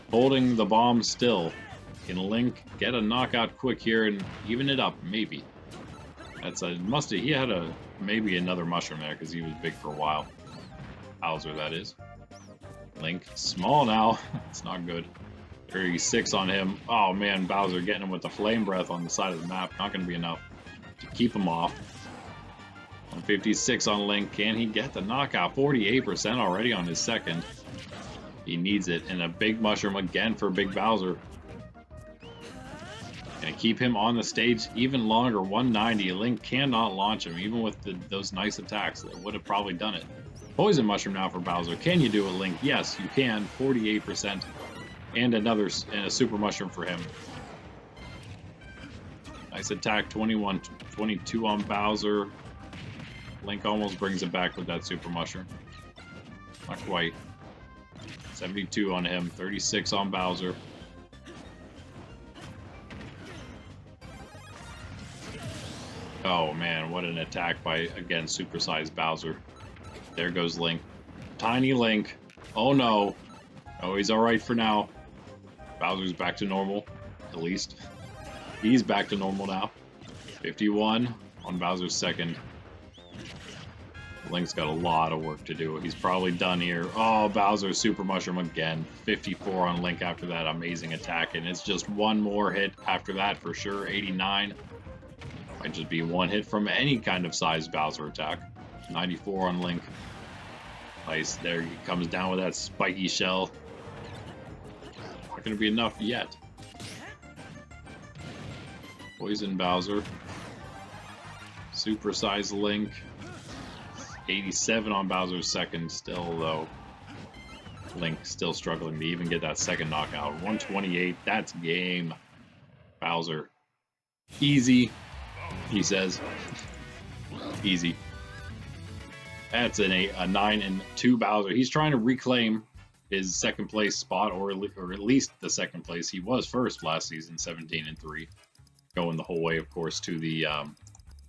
holding the bomb still. Can Link get a knockout quick here and even it up? Maybe. He had maybe another mushroom there because he was big for a while. Bowser, that is. Link, small now. It's not good. 36 on him. Oh man, Bowser getting him with the flame breath on the side of the map. Not going to be enough to keep him off. 156 on Link. Can he get the knockout? 48% already on his second. He needs it. And a big mushroom again for Big Bowser. Gonna keep him on the stage even longer. 190. Link cannot launch him, even with those nice attacks. That would have probably done it. Poison mushroom now for Bowser. Can you do it, Link? Yes, you can. 48%. And a super mushroom for him. Nice attack. 21, 22 on Bowser. Link almost brings it back with that super mushroom. Not quite. 72 on him. 36 on Bowser. Oh man, what an attack by, again, supersized Bowser. There goes Link. Tiny Link. Oh no. Oh, he's alright for now. Bowser's back to normal, at least. He's back to normal now. 51 on Bowser's second. Link's got a lot of work to do. He's probably done here. Oh, Bowser's super mushroom again. 54 on Link after that amazing attack, and it's just one more hit after that for sure. 89. Might just be one hit from any kind of size Bowser attack. 94 on Link. Nice. There he comes down with that spiky shell. Not going to be enough yet. Poison Bowser. Supersized Link. 87 on Bowser's second still, though. Link still struggling to even get that second knockout. 128. That's game. Bowser. Easy, he says. Easy. That's a 9-2 Bowser. He's trying to reclaim his second place spot, or at least the second place. He was first last season, 17-3, going the whole way, of course, to the.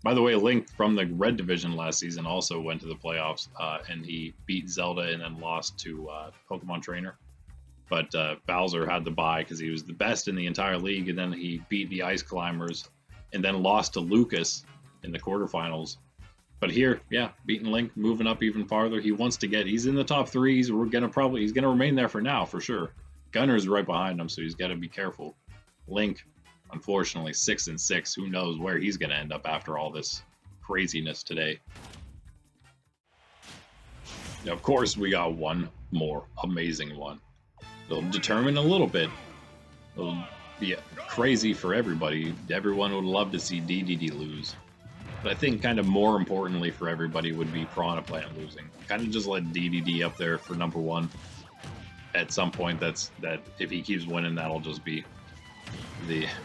By the way, Link from the Red Division last season also went to the playoffs, and he beat Zelda and then lost to Pokemon Trainer. But Bowser had the bye because he was the best in the entire league, and then he beat the Ice Climbers, and then lost to Lucas in the quarterfinals. But here, yeah, beating Link, moving up even farther. He wants to he's in the top 3. He's gonna remain there for now, for sure. Gunner's right behind him, so he's got to be careful. Link, unfortunately, 6-6. Who knows where he's gonna end up after all this craziness today. Now, of course, we got one more amazing one. It'll determine a little bit. It'll be crazy for everybody. Everyone would love to see Dedede lose. But I think kind of more importantly for everybody would be Piranha Plant losing. Kind of just let Dedede up there for number one. At some point, that if he keeps winning, that'll just be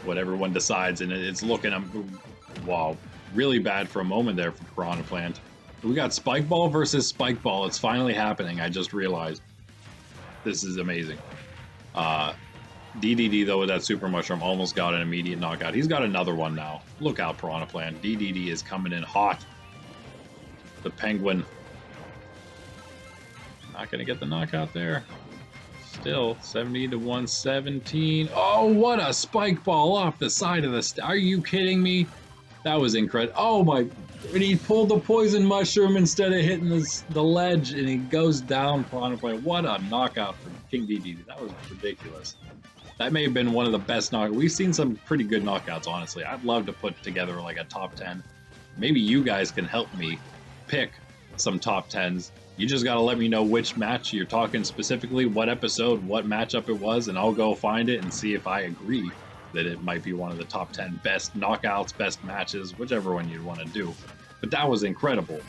what everyone decides. And it's looking, wow, really bad for a moment there for Piranha Plant. We got Spike Ball versus Spike Ball. It's finally happening. I just realized. This is amazing. Dedede, though, with that Super Mushroom, almost got an immediate knockout. He's got another one now. Look out, Piranha Plant. Dedede is coming in hot. The Penguin. Not going to get the knockout there. Still, 70 to 117. Oh, what a Spike Ball off the side of the... Are you kidding me? That was incredible. Oh, my... And he pulled the Poison Mushroom instead of hitting the ledge, and he goes down, Piranha Plant. What a knockout from King Dedede. That was ridiculous. That may have been one of the best knockouts. We've seen some pretty good knockouts, honestly. I'd love to put together like a top 10. Maybe you guys can help me pick some top 10s. You just got to let me know which match you're talking specifically, what episode, what matchup it was, and I'll go find it and see if I agree that it might be one of the top 10 best knockouts, best matches, whichever one you want to do. But that was incredible.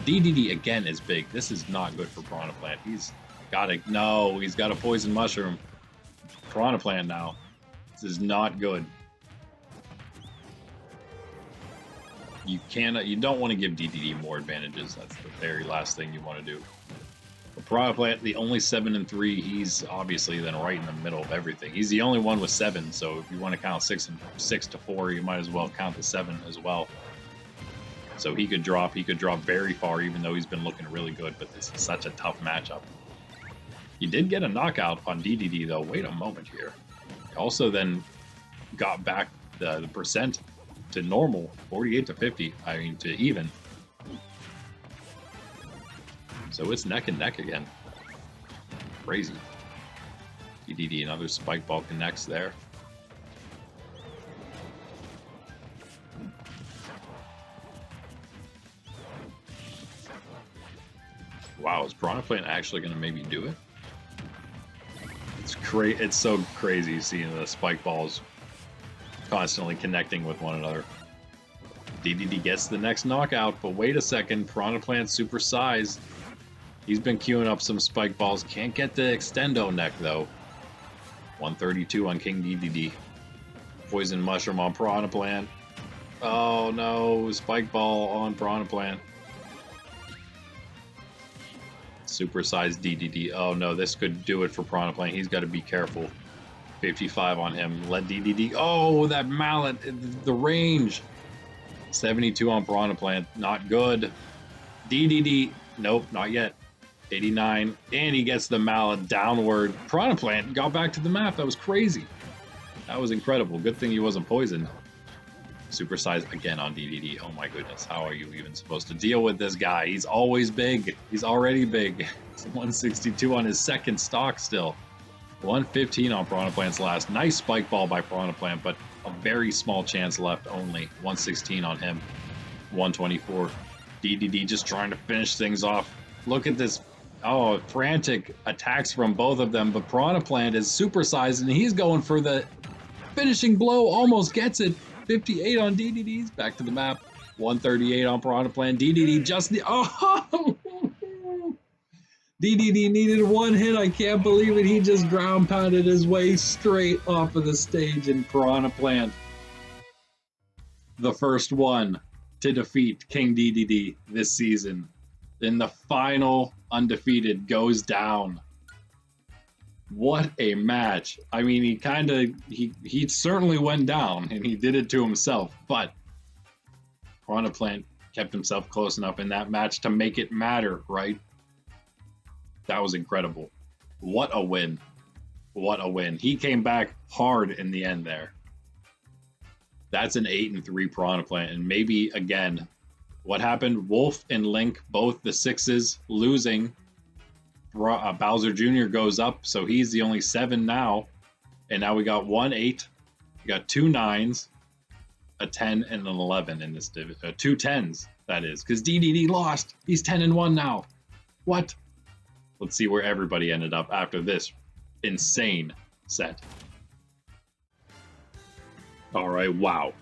Dedede again is big. This is not good for Piranha Plant. He's got a Poison Mushroom. Piranha Plant now. This is not good. You don't want to give Dedede more advantages. That's the very last thing you want to do. But Piranha Plant, the only 7-3, he's obviously then right in the middle of everything. He's the only one with 7, so if you want to count 6 to 4, you might as well count the 7 as well. So he could drop very far, even though he's been looking really good, but this is such a tough matchup. You did get a knockout on Dedede, though. Wait a moment here. Also then got back the percent to normal, 48 to 50, I mean to even. So it's neck and neck again. Crazy. Dedede, another Spike Ball connects there. Wow, is Piranha Plant actually going to maybe do it? It's so crazy seeing the Spike Balls constantly connecting with one another. Dedede gets the next knockout, but wait a second, Piranha Plant super size. He's been queuing up some Spike Balls. Can't get the Extendo neck though. 132 on King Dedede. Poison Mushroom on Piranha Plant. Oh no, Spike Ball on Piranha Plant. Supersized Dedede. Oh no, this could do it for Piranha Plant. He's got to be careful. 55 on him. Let Dedede. Oh, that mallet. The range. 72 on Piranha Plant. Not good. Dedede. Nope, not yet. 89. And he gets the mallet downward. Piranha Plant got back to the map. That was crazy. That was incredible. Good thing he wasn't poisoned. Supersized again on Dedede. Oh my goodness, how are you even supposed to deal with this guy? He's always big. He's already big. It's 162 on his second stock still. 115 on Piranha Plant's last. Nice Spike Ball by Piranha Plant, but a very small chance left only. 116 on him. 124. Dedede just trying to finish things off. Look at this. Oh, frantic attacks from both of them, but Piranha Plant is supersized and he's going for the finishing blow. Almost gets it. 58 on Dedede's. Back to the map. 138 on Piranha Plant. Dedede just... Oh! Dedede needed one hit. I can't believe it. He just ground pounded his way straight off of the stage in Piranha Plant. The first one to defeat King Dedede this season. In the final undefeated goes down. What a match. I mean, he certainly went down, and he did it to himself, but Piranha Plant kept himself close enough in that match to make it matter, right? That was incredible. What a win. What a win. He came back hard in the end there. That's an 8-3 Piranha Plant, and maybe, again, what happened? Wolf and Link, both the 6s, losing. Bowser Jr. goes up, so he's the only 7 now. And now we got 1 8, we got 2 9s, a 10, and an 11 in this division. 2 10s, that is, because Dedede lost. He's 10-1 now. What? Let's see where everybody ended up after this insane set. All right, wow.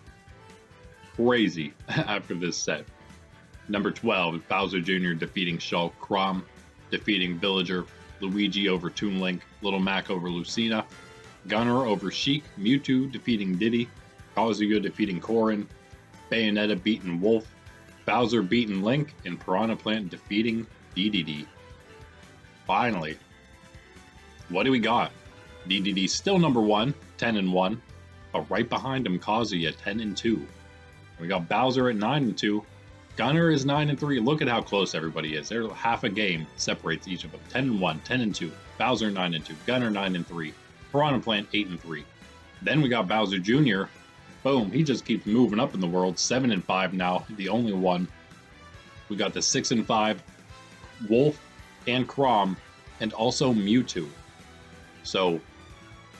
Crazy after this set. Number 12, Bowser Jr. defeating Shulk, Chrom defeating Villager, Luigi over Toon Link, Little Mac over Lucina, Gunner over Sheik, Mewtwo defeating Diddy, Kazuya defeating Corrin, Bayonetta beating Wolf, Bowser beating Link, and Piranha Plant defeating Dedede. Finally, what do we got? Dedede still number 1, 10-1, but right behind him Kazuya 10-2. We got Bowser at 9-2. Gunner is 9-3. Look at how close everybody is. There's half a game separates each of them. 10-1, 10-2. Bowser 9-2. Gunner 9-3. Piranha Plant 8-3. Then we got Bowser Jr. Boom, he just keeps moving up in the world. 7-5 now, the only one. We got the 6-5 Wolf and Chrom, and also Mewtwo. So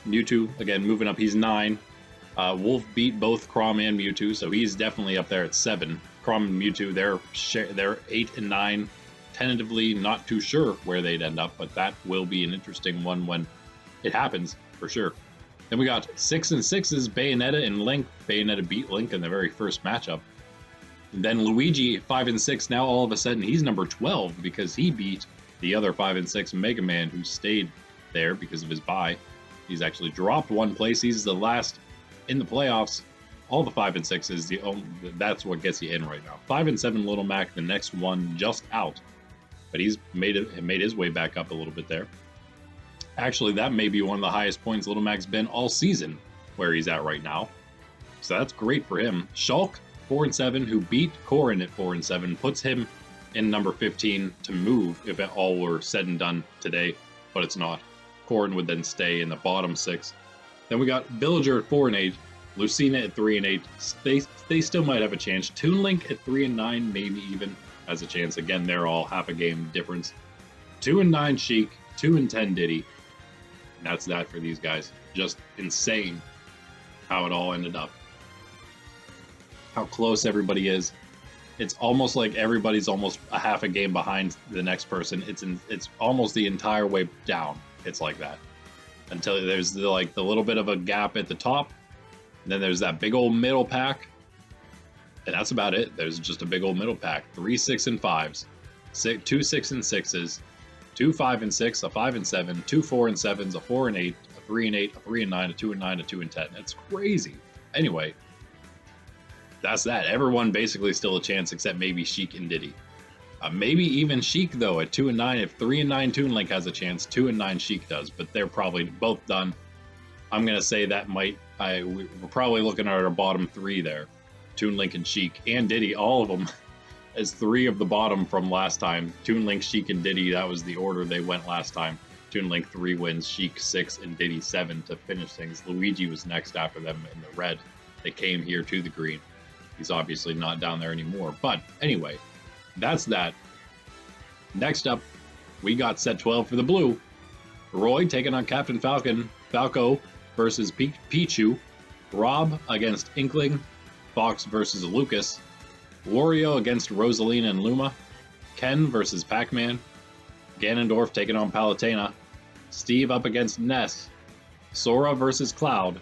Mewtwo again moving up. He's 9. Wolf beat both Chrom and Mewtwo, so he's definitely up there at 7. Chrom and Mewtwo, they're 8 and 9. Tentatively, not too sure where they'd end up, but that will be an interesting one when it happens for sure. Then we got 6 and 6s, Bayonetta and Link. Bayonetta beat Link in the very first matchup. And then Luigi, 5 and 6. Now all of a sudden he's number 12 because he beat the other 5 and 6 Mega Man, who stayed there because of his bye. He's actually dropped one place. He's the last in the playoffs. All the 5 and 6s, that's what gets you in right now. 5 and 7 Little Mac, the next one just out, but he's made his way back up a little bit there. Actually, that may be one of the highest points Little Mac's been all season, where he's at right now. So that's great for him. Shulk, 4 and 7, who beat Corrin at 4 and 7, puts him in number 15 to move if it all were said and done today, but it's not. Corrin would then stay in the bottom 6. Then we got Villager at 4 and 8. Lucina at 3 and 8. They still might have a chance. Toon Link at 3 and 9, maybe even has a chance. Again, they're all half a game difference. 2 and 9 Sheik, 2 and 10 Diddy. And that's that for these guys. Just insane how it all ended up. How close everybody is. It's almost like everybody's almost a half a game behind the next person. It's almost the entire way down. It's like that. Until there's the little bit of a gap at the top. And then there's that big old middle pack. And that's about it. There's just a big old middle pack. 3 6 and 5s. 2 6 and 6s. 2 5 and 6, a 5 and 7, 2 4 and 7s, a 4 and 8, a 3 and 8, a 3 and 9, a 2 and 9, a 2 and 10. It's crazy. Anyway, that's that. Everyone basically still a chance except maybe Sheik and Diddy. Maybe even Sheik though at 2 and 9. If 3 and 9 Toon Link has a chance, 2 and 9 Sheik does, but they're probably both done. I'm gonna say that we're probably looking at our bottom 3 there. Toon Link and Sheik and Diddy, all of them as 3 of the bottom from last time. Toon Link, Sheik, and Diddy, that was the order they went last time. Toon Link 3 wins, Sheik 6, and Diddy 7 to finish things. Luigi was next after them in the red. They came here to the green. He's obviously not down there anymore. But anyway, that's that. Next up, we got set 12 for the blue. Roy taking on Captain Falco versus Pichu. Rob against Inkling. Fox versus Lucas. Wario against Rosalina and Luma. Ken versus Pacman. Ganondorf taking on Palutena. Steve up against Ness. Sora versus Cloud.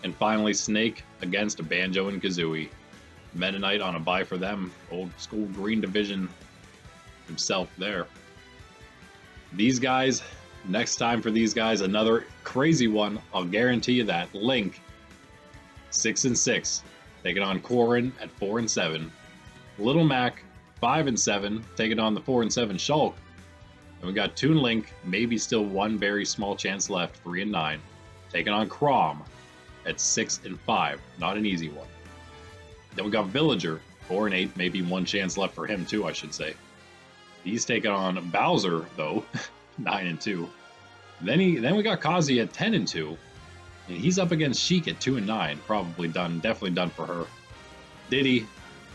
And finally Snake against Banjo and Kazooie. Meta Knight on a bye for them. Old school Green Division himself there. These guys, next time for these guys, another crazy one. I'll guarantee you that. Link, 6 and 6, taking on Corrin at 4 and 7. Little Mac, 5 and 7, taking on the 4 and 7 Shulk. And we got Toon Link, maybe still one very small chance left, 3 and 9, taking on Chrom at 6 and 5. Not an easy one. Then we got Villager, 4 and 8, maybe one chance left for him too, I should say. He's taking on Bowser though, 9 and 2. Then we got Kazuya at 10 and 2, and he's up against Sheik at 2 and 9. Probably done, definitely done for her. Diddy,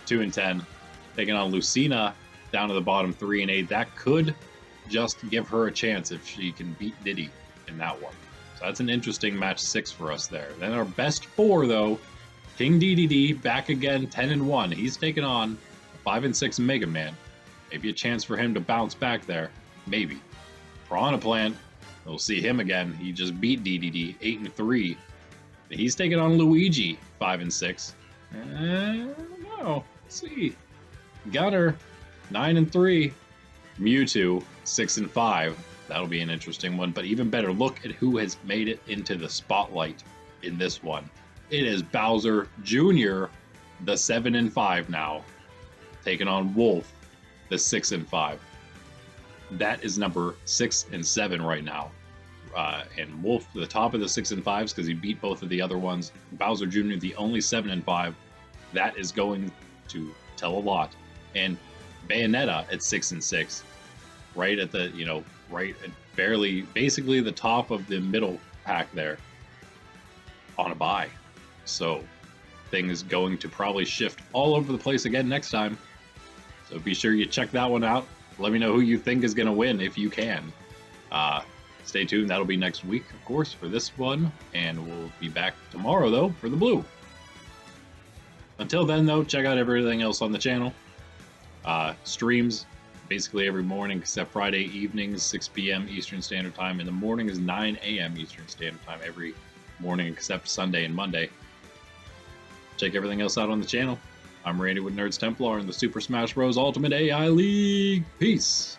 2 and 10, taking on Lucina down to the bottom 3 and 8. That could just give her a chance if she can beat Diddy in that one. So that's an interesting match 6 for us there. Then our best 4 though, King Dedede back again, 10 and 1. He's taking on 5 and 6 Mega Man. Maybe a chance for him to bounce back there. Maybe. Piranha Plant. We'll see him again. He just beat Dedede 8-3. He's taking on Luigi 5-6. No, let's see. Gunner 9-3. Mewtwo 6-5. That'll be an interesting one. But even better, look at who has made it into the spotlight in this one. It is Bowser Jr., the 7-5 now, taking on Wolf, the 6-5. That is number 6 and 7 right now. And Wolf, the top of the 6-5s because he beat both of the other ones. Bowser Jr., the only 7-5. That is going to tell a lot. And Bayonetta at 6-6, right at the, right at barely, basically the top of the middle pack there, on a bye. So things going to probably shift all over the place again next time. So be sure you check that one out. Let me know who you think is going to win if you can. Stay tuned. That'll be next week, of course, for this one. And we'll be back tomorrow, though, for the blue. Until then, though, check out everything else on the channel. Streams basically every morning except Friday evenings, 6 p.m. Eastern Standard Time. In the morning is 9 a.m. Eastern Standard Time every morning except Sunday and Monday. Check everything else out on the channel. I'm Randy with Nerds Templar in the Super Smash Bros. Ultimate AI League. Peace.